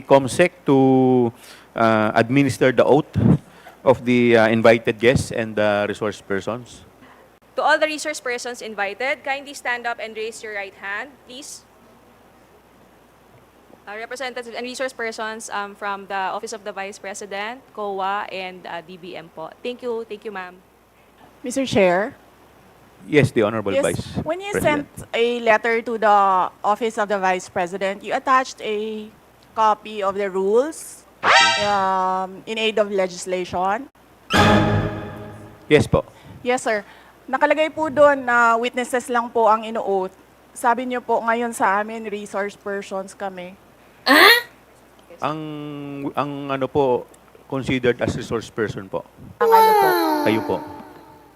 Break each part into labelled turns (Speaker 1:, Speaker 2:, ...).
Speaker 1: COMSEC to administer the oath of the invited guests and the resource persons.
Speaker 2: To all the resource persons invited, kindly stand up and raise your right hand, please. Representatives and resource persons from the Office of the Vice President, COA, and DBM po. Thank you, ma'am.
Speaker 3: Mr. Chair?
Speaker 1: Yes, the Honorable
Speaker 3: Yes,
Speaker 1: Vice
Speaker 3: when you
Speaker 1: President.
Speaker 3: sent a letter to the Office of the Vice President, you attached a copy of the rules in aid of legislation.
Speaker 1: Yes po.
Speaker 3: Yes, sir. Nakalagay po doon na witnesses lang po ang ino-oath. Sabi niyo po ngayon sa amin, resource persons kami.
Speaker 1: Ang ano po, considered as resource person po.
Speaker 3: Ang ano po?
Speaker 1: Kayo po.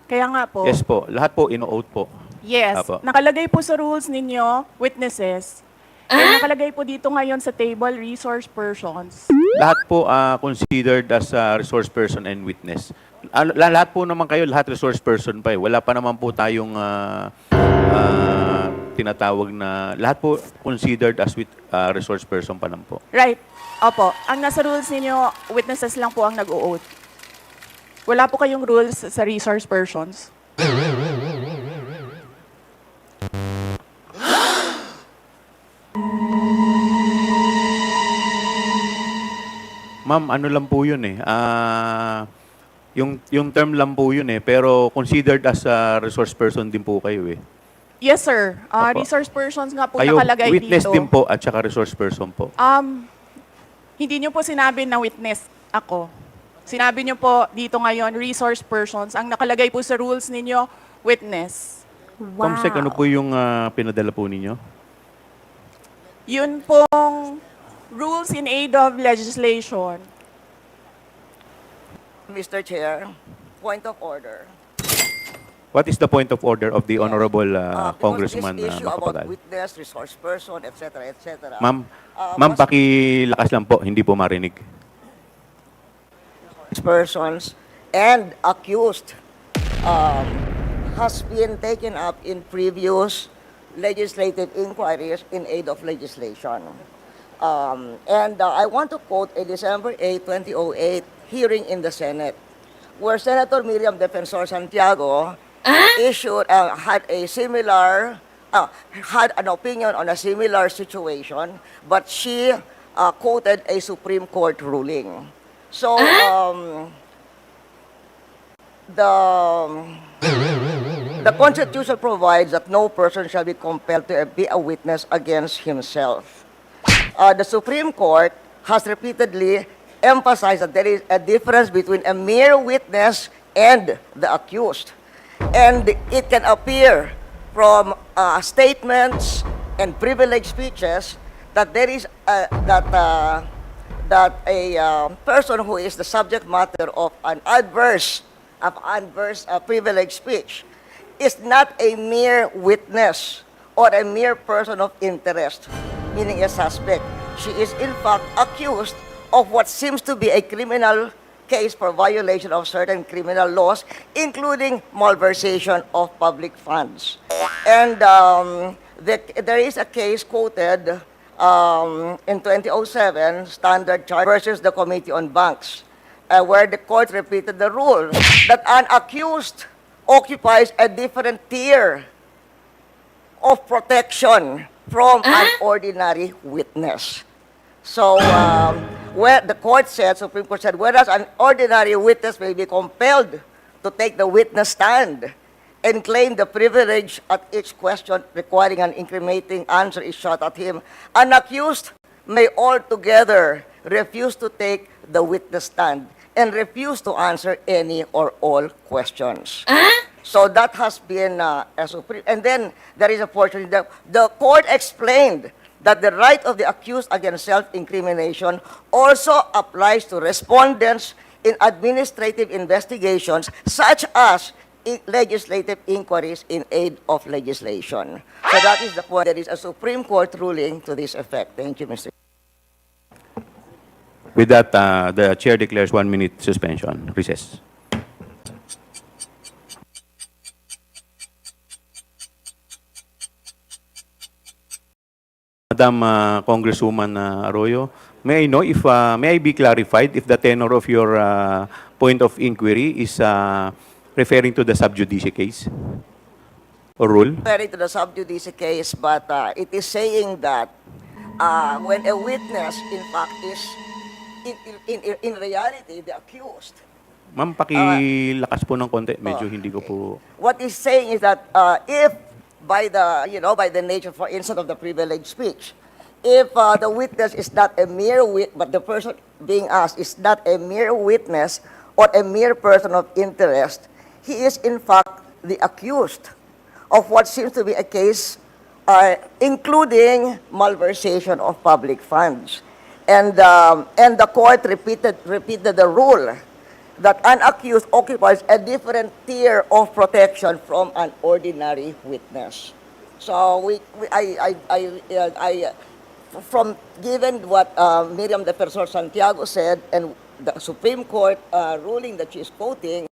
Speaker 3: Kaya nga po.
Speaker 1: Yes po. Lahat po ino-oath po.
Speaker 3: Yes.
Speaker 1: Apo.
Speaker 3: Nakalagay po sa rules ninyo, witnesses. Kaya nakalagay po dito ngayon sa table, resource persons.
Speaker 1: Lahat po considered as resource person and witness. Lahat po naman kayo, lahat resource person pa eh. Wala pa naman po tayong tinatawag na, lahat po considered as resource person pa lang po.
Speaker 3: Right. Opo. Ang nasa rules ninyo, witnesses lang po ang nag-o-oath. Wala po kayong rules sa resource persons.
Speaker 1: Ma'am, ano lang po yun eh. Yung term lang po yun eh. Pero considered as a resource person din po kayo eh.
Speaker 3: Yes, sir.
Speaker 1: Opo.
Speaker 3: Resource persons nga po
Speaker 1: Kayo,
Speaker 3: nakalagay
Speaker 1: witness
Speaker 3: dito.
Speaker 1: din po at saka resource person po.
Speaker 3: Hindi nyo po sinabi na witness ako. Sinabi nyo po dito ngayon, resource persons. Ang nakalagay po sa rules ninyo, witness.
Speaker 1: Comsec, ano po yung pinadala po ninyo?
Speaker 3: Yun pong rules in aid of legislation.
Speaker 4: Mr. Chair, point of order.
Speaker 1: What is the point of order of the Honorable Congressman
Speaker 4: Because this issue about
Speaker 1: Macapagal?
Speaker 4: witness, resource person, etc., etc.
Speaker 1: Ma'am, pakilakas lang po, hindi po marinig.
Speaker 4: Persons and accused has been taken up in previous legislative inquiries in aid of legislation. I want to quote a December 8, 2008 hearing in the Senate, where Senator Miriam Defensor Santiago had an opinion on a similar situation, but she quoted a Supreme Court ruling. So, the Constitution provides that no person shall be compelled to be a witness against himself. The Supreme Court has repeatedly emphasized that there is a difference between a mere witness and the accused. And it can appear from statements and privileged speeches that there is that a person who is the subject matter of an adverse privileged speech is not a mere witness or a mere person of interest, meaning a suspect. She is in fact accused of what seems to be a criminal case for violation of certain criminal laws, including malversation of public funds. And there is a case quoted in 2007, Standard Charge versus the Committee on Banks, where the court repeated the rule that an accused occupies a different tier of protection from an ordinary witness. So, where the court said, Supreme Court said, whereas an ordinary witness may be compelled to take the witness stand and claim the privilege at each question requiring an incriminating answer is shot at him, an accused may altogether refuse to take the witness stand and refuse to answer any or all questions. So that has been a Supreme. And then there is a portion that the court explained that the right of the accused against self-incrimination also applies to respondents in administrative investigations such as legislative inquiries in aid of legislation. So that is the point. There is a Supreme Court ruling to this effect. Thank you, Mr.
Speaker 1: With that, the Chair declares 1 minute suspension. Recess. Madam Congresswoman Arroyo, may I know if may I be clarified if the tenor of your point of inquiry is referring to the sub judice case or rule?
Speaker 4: Referring to the sub judice case, but it is saying that when a witness, in fact, is in reality the accused.
Speaker 1: Ma'am, pakilakas po ng konti. Medyo hindi ko po...
Speaker 4: What he's saying is that if by the, by the nature, for instance, of the privileged speech, if the witness is not a mere but the person being asked is not a mere witness or a mere person of interest, he is in fact the accused of what seems to be a case including malversation of public funds. And the court repeated the rule that an accused occupies a different tier of protection from an ordinary witness. So from given what Miriam Defensor Santiago said and the Supreme Court ruling that she's quoting,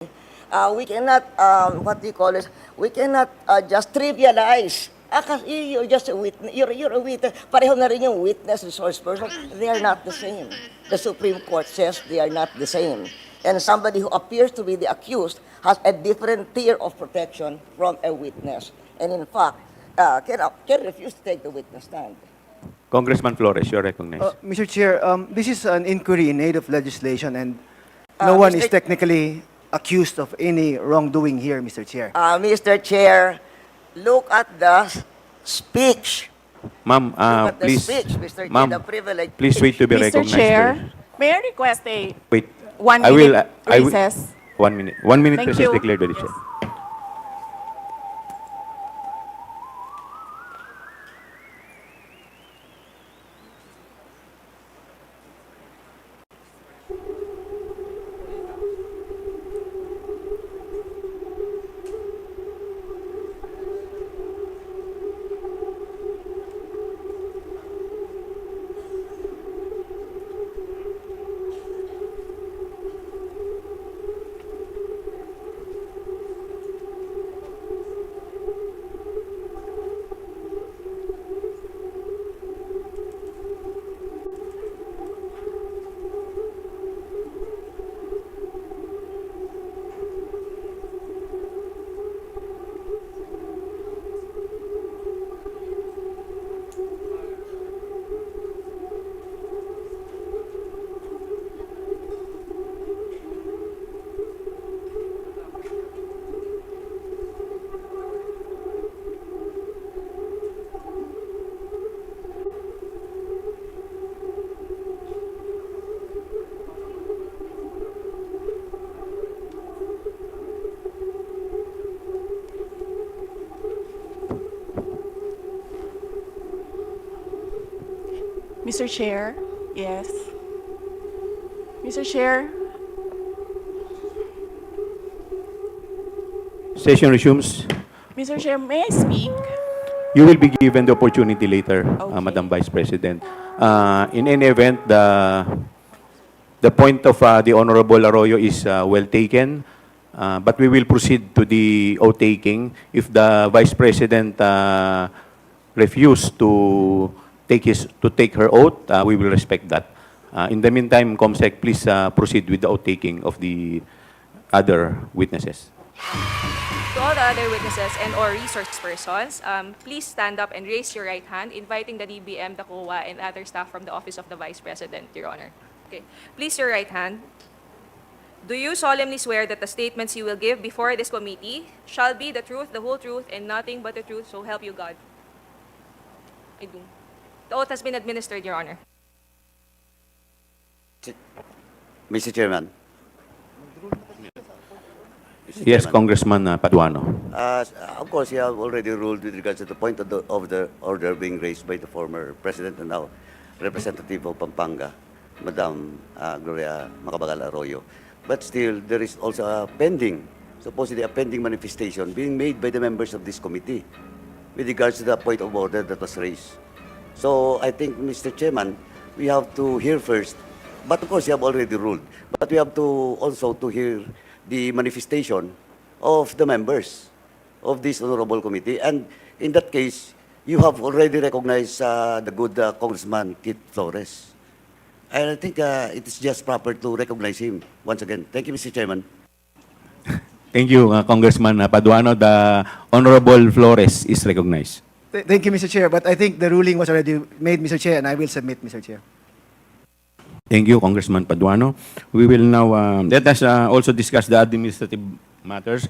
Speaker 4: we cannot we cannot just trivialize. Kasi you're just a witness. You're a witness. Pareho na rin yung witness, resource person. They are not the same. The Supreme Court says they are not the same. And somebody who appears to be the accused has a different tier of protection from a witness. And in fact, can refuse to take the witness stand.
Speaker 1: Congressman Flores, you're recognized.
Speaker 5: Mr. Chair, this is an inquiry in aid of legislation, and no one is technically accused of any wrongdoing here, Mr. Chair.
Speaker 4: Mr. Chair, look at the speech.
Speaker 1: Ma'am,
Speaker 4: Look at the
Speaker 1: please,
Speaker 4: speech, Mr. Chair,
Speaker 1: ma'am,
Speaker 4: the privilege
Speaker 1: please wait to be
Speaker 3: Mr.
Speaker 1: recognized.
Speaker 3: Chair, may I request a
Speaker 1: Wait.
Speaker 3: 1
Speaker 1: I will,
Speaker 3: minute
Speaker 1: I will-
Speaker 3: recess?
Speaker 1: 1 minute. 1 minute
Speaker 3: Thank
Speaker 1: recess
Speaker 3: you.
Speaker 1: declared by the chair.
Speaker 3: Mr. Chair, yes. Mr. Chair,
Speaker 1: Session resumes.
Speaker 3: Mr. Chair, may I speak?
Speaker 1: You will be given the opportunity later,
Speaker 3: Okay.
Speaker 1: Madam Vice President. In any event, the point of the Honorable Arroyo is well taken, but we will proceed to the oath taking. If the Vice President refuse to take her oath, we will respect that. In the meantime, COMSEC, please proceed with the oath taking of the other witnesses.
Speaker 2: To all the other witnesses and or resource persons, please stand up and raise your right hand, inviting the DBM, the COA, and other staff from the Office of the Vice President, Your Honor. Okay. Please your right hand. Do you solemnly swear that the statements you will give before this committee shall be the truth, the whole truth, and nothing but the truth, so help you God? I do. The oath has been administered, Your Honor.
Speaker 6: Mr. Chairman.
Speaker 1: Yes, Congressman Paduano.
Speaker 6: Of course, you have already ruled with regards to the point of the order being raised by the former President and now Representative of Pampanga, Madam Gloria Macapagal Arroyo. But still, there is also a supposedly a pending manifestation being made by the members of this committee with regards to the point of order that was raised. So I think, Mr. Chairman, we have to hear first, but of course you have already ruled, but we have to also to hear the manifestation of the members of this honorable committee. And in that case, you have already recognized the good Congressman Kit Flores. And I think it is just proper to recognize him once again. Thank you, Mr. Chairman.
Speaker 1: Thank you, Congressman Paduano. The Honorable Flores is recognized.
Speaker 5: Thank you, Mr. Chair, but I think the ruling was already made, Mr. Chair, and I will submit, Mr. Chair.
Speaker 1: Thank you, Congressman Paduano. We will now, let us also discuss the administrative matters.